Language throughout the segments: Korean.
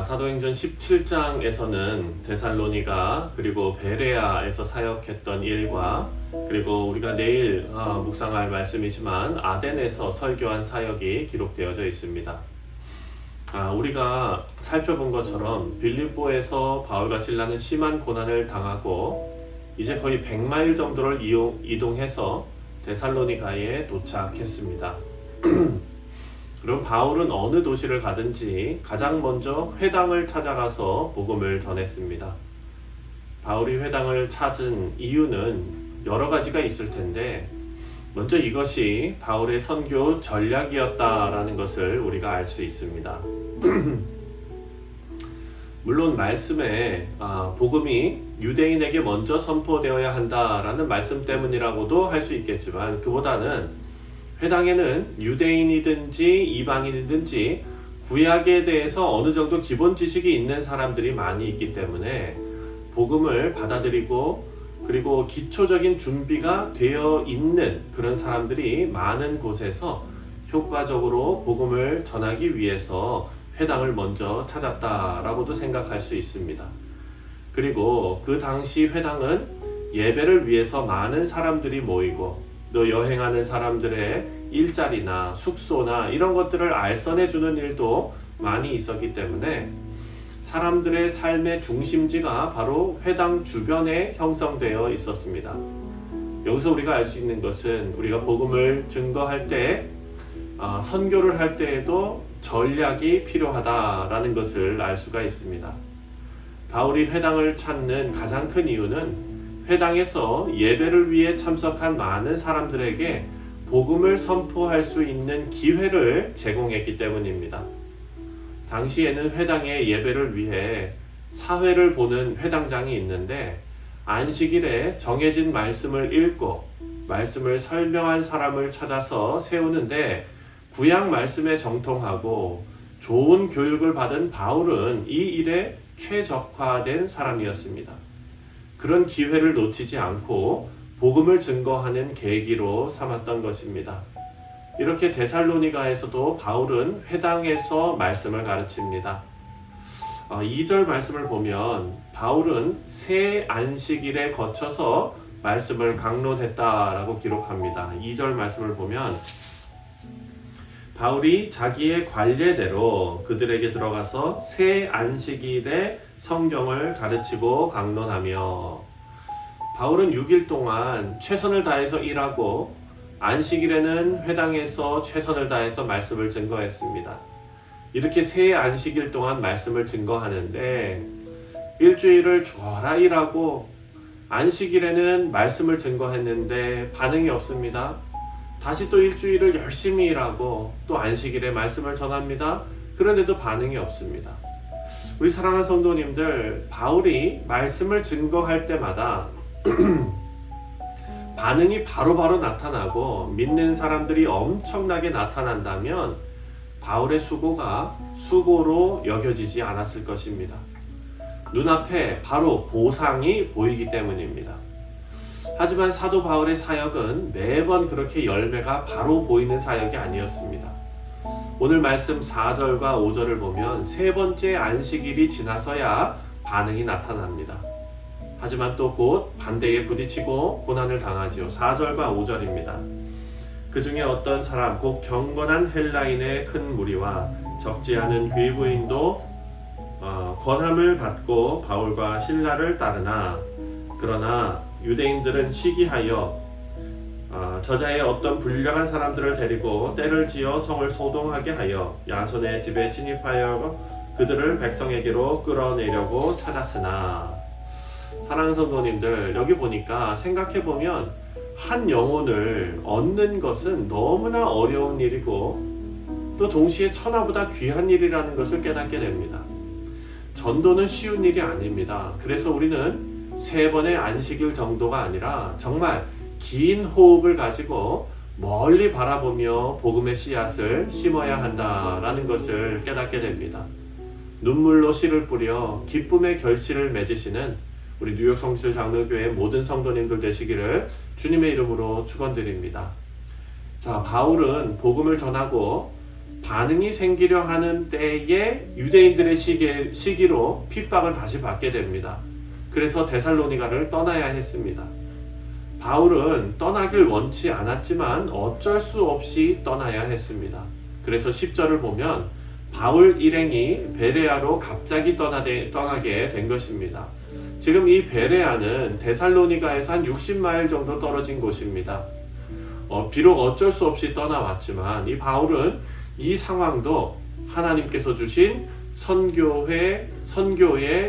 자, 사도행전 17장에서는 데살로니가 그리고 베레아에서 사역했던 일과 그리고 우리가 내일 묵상할 말씀이지만 아덴에서 설교한 사역이 기록되어져 있습니다. 우리가 살펴본 것처럼 빌립보에서 바울과 실라는 심한 고난을 당하고 이제 거의 100마일 정도를 이동해서 데살로니가에 도착했습니다. 그럼 바울은 어느 도시를 가든지 가장 먼저 회당을 찾아가서 복음을 전했습니다. 바울이 회당을 찾은 이유는 여러 가지가 있을 텐데 먼저 이것이 바울의 선교 전략이었다라는 것을 우리가 알 수 있습니다. 물론 말씀에 복음이 유대인에게 먼저 선포되어야 한다라는 말씀 때문이라고도 할 수 있겠지만 그보다는 회당에는 유대인이든지 이방인이든지 구약에 대해서 어느 정도 기본 지식이 있는 사람들이 많이 있기 때문에 복음을 받아들이고 그리고 기초적인 준비가 되어 있는 그런 사람들이 많은 곳에서 효과적으로 복음을 전하기 위해서 회당을 먼저 찾았다라고도 생각할 수 있습니다. 그리고 그 당시 회당은 예배를 위해서 많은 사람들이 모이고 또 여행하는 사람들의 일자리나 숙소나 이런 것들을 알선해주는 일도 많이 있었기 때문에 사람들의 삶의 중심지가 바로 회당 주변에 형성되어 있었습니다. 여기서 우리가 알 수 있는 것은 우리가 복음을 증거할 때 선교를 할 때에도 전략이 필요하다라는 것을 알 수가 있습니다. 바울이 회당을 찾는 가장 큰 이유는 회당에서 예배를 위해 참석한 많은 사람들에게 복음을 선포할 수 있는 기회를 제공했기 때문입니다. 당시에는 회당의 예배를 위해 사회를 보는 회당장이 있는데 안식일에 정해진 말씀을 읽고 말씀을 설명한 사람을 찾아서 세우는데 구약 말씀에 정통하고 좋은 교육을 받은 바울은 이 일에 최적화된 사람이었습니다. 그런 기회를 놓치지 않고 복음을 증거하는 계기로 삼았던 것입니다. 이렇게 데살로니가에서도 바울은 회당에서 말씀을 가르칩니다. 2절 말씀을 보면 바울은 새 안식일에 거쳐서 말씀을 강론했다라고 기록합니다. 2절 말씀을 보면 바울이 자기의 관례대로 그들에게 들어가서 새 안식일에 성경을 가르치고 강론하며 바울은 6일 동안 최선을 다해서 일하고 안식일에는 회당에서 최선을 다해서 말씀을 증거했습니다. 이렇게 새 안식일 동안 말씀을 증거하는데 일주일을 주어라 일하고 안식일에는 말씀을 증거했는데 반응이 없습니다. 다시 또 일주일을 열심히 일하고 또 안식일에 말씀을 전합니다. 그런데도 반응이 없습니다. 우리 사랑하는 성도님들, 바울이 말씀을 증거할 때마다 반응이 바로바로 나타나고 믿는 사람들이 엄청나게 나타난다면 바울의 수고가 수고로 여겨지지 않았을 것입니다. 눈앞에 바로 보상이 보이기 때문입니다. 하지만 사도 바울의 사역은 매번 그렇게 열매가 바로 보이는 사역이 아니었습니다. 오늘 말씀 4절과 5절을 보면 세 번째 안식일이 지나서야 반응이 나타납니다. 하지만 또 곧 반대에 부딪히고 고난을 당하지요. 4절과 5절입니다. 그 중에 어떤 사람 곧 경건한 헬라인의 큰 무리와 적지 않은 귀부인도 권함을 받고 바울과 실라를 따르나 그러나 유대인들은 시기하여 저자의 어떤 불량한 사람들을 데리고 때를 지어 성을 소동하게 하여 야손의 집에 진입하여 그들을 백성에게로 끌어내려고 찾았으나 사랑하는 성도님들, 여기 보니까 생각해보면 한 영혼을 얻는 것은 너무나 어려운 일이고 또 동시에 천하보다 귀한 일이라는 것을 깨닫게 됩니다. 전도는 쉬운 일이 아닙니다. 그래서 우리는 3번의 안식일 정도가 아니라 정말 긴 호흡을 가지고 멀리 바라보며 복음의 씨앗을 심어야 한다라는 것을 깨닫게 됩니다. 눈물로 씨를 뿌려 기쁨의 결실을 맺으시는 우리 뉴욕 성실 장로교회 모든 성도님들 되시기를 주님의 이름으로 축원드립니다. 자, 바울은 복음을 전하고 반응이 생기려 하는 때에 유대인들의 시기로 핍박을 다시 받게 됩니다. 그래서 데살로니가를 떠나야 했습니다. 바울은 떠나길 원치 않았지만 어쩔 수 없이 떠나야 했습니다. 그래서 10절을 보면 바울 일행이 베레아로 갑자기 떠나게 된 것입니다. 지금 이 베레아는 데살로니가에서 한 60마일 정도 떨어진 곳입니다. 비록 어쩔 수 없이 떠나왔지만 이 바울은 이 상황도 하나님께서 주신 선교의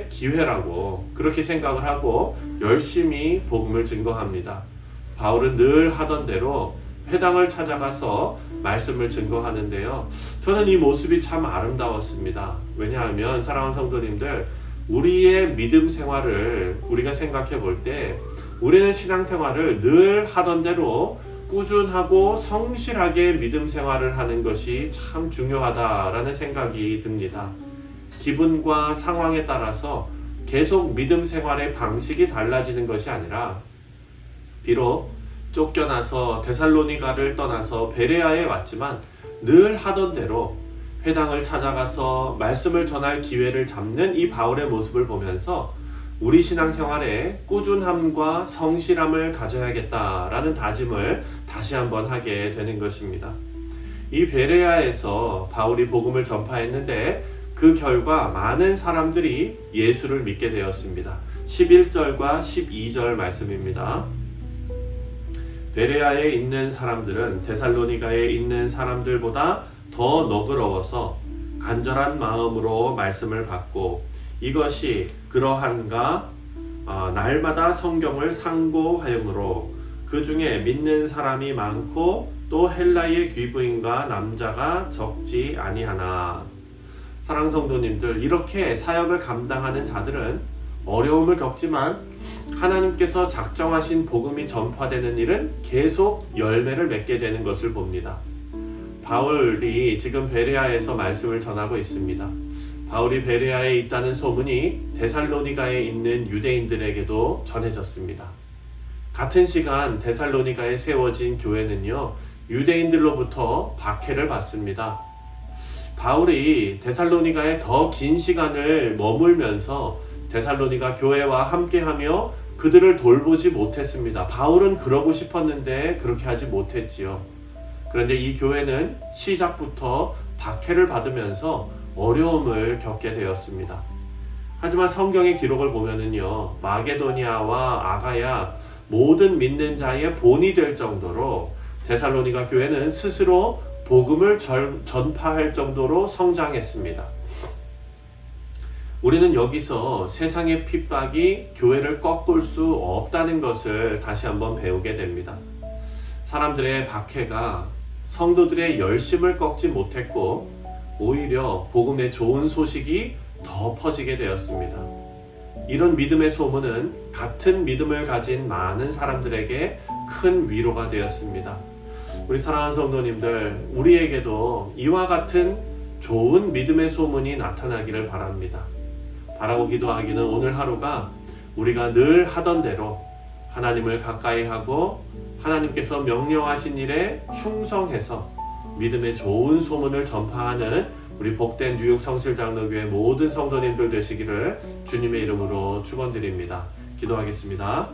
기회라고 그렇게 생각을 하고 열심히 복음을 증거합니다. 바울은 늘 하던 대로 회당을 찾아가서 말씀을 증거하는데요. 저는 이 모습이 참 아름다웠습니다. 왜냐하면 사랑하는 성도님들, 우리의 믿음 생활을 우리가 생각해 볼 때 우리는 신앙생활을 늘 하던 대로 꾸준하고 성실하게 믿음 생활을 하는 것이 참 중요하다라는 생각이 듭니다. 기분과 상황에 따라서 계속 믿음 생활의 방식이 달라지는 것이 아니라 비록 쫓겨나서 데살로니가를 떠나서 베레아에 왔지만 늘 하던 대로 회당을 찾아가서 말씀을 전할 기회를 잡는 이 바울의 모습을 보면서 우리 신앙생활에 꾸준함과 성실함을 가져야겠다라는 다짐을 다시 한번 하게 되는 것입니다. 이 베레아에서 바울이 복음을 전파했는데 그 결과 많은 사람들이 예수를 믿게 되었습니다. 11절과 12절 말씀입니다. 베레아에 있는 사람들은 데살로니가에 있는 사람들보다 더 너그러워서 간절한 마음으로 말씀을 받고 이것이 그러한가 날마다 성경을 상고하였으므로 그 중에 믿는 사람이 많고 또 헬라의 귀부인과 남자가 적지 아니하나. 사랑하는 성도님들, 이렇게 사역을 감당하는 자들은 어려움을 겪지만 하나님께서 작정하신 복음이 전파되는 일은 계속 열매를 맺게 되는 것을 봅니다. 바울이 지금 베레아에서 말씀을 전하고 있습니다. 바울이 베레아에 있다는 소문이 데살로니가에 있는 유대인들에게도 전해졌습니다. 같은 시간 데살로니가에 세워진 교회는요, 유대인들로부터 박해를 받습니다. 바울이 데살로니가에 더 긴 시간을 머물면서 데살로니가 교회와 함께하며 그들을 돌보지 못했습니다. 바울은 그러고 싶었는데 그렇게 하지 못했지요. 그런데 이 교회는 시작부터 박해를 받으면서 어려움을 겪게 되었습니다. 하지만 성경의 기록을 보면은요, 마게도니아와 아가야 모든 믿는 자의 본이 될 정도로 데살로니가 교회는 스스로 복음을 전파할 정도로 성장했습니다. 우리는 여기서 세상의 핍박이 교회를 꺾을 수 없다는 것을 다시 한번 배우게 됩니다. 사람들의 박해가 성도들의 열심을 꺾지 못했고 오히려 복음의 좋은 소식이 더 퍼지게 되었습니다. 이런 믿음의 소문은 같은 믿음을 가진 많은 사람들에게 큰 위로가 되었습니다. 우리 사랑하는 성도님들, 우리에게도 이와 같은 좋은 믿음의 소문이 나타나기를 바랍니다. 바라고 기도하기는 오늘 하루가 우리가 늘 하던 대로 하나님을 가까이 하고 하나님께서 명령하신 일에 충성해서 믿음의 좋은 소문을 전파하는 우리 복된 뉴욕 성실장로교회 모든 성도님들 되시기를 주님의 이름으로 축원드립니다. 기도하겠습니다.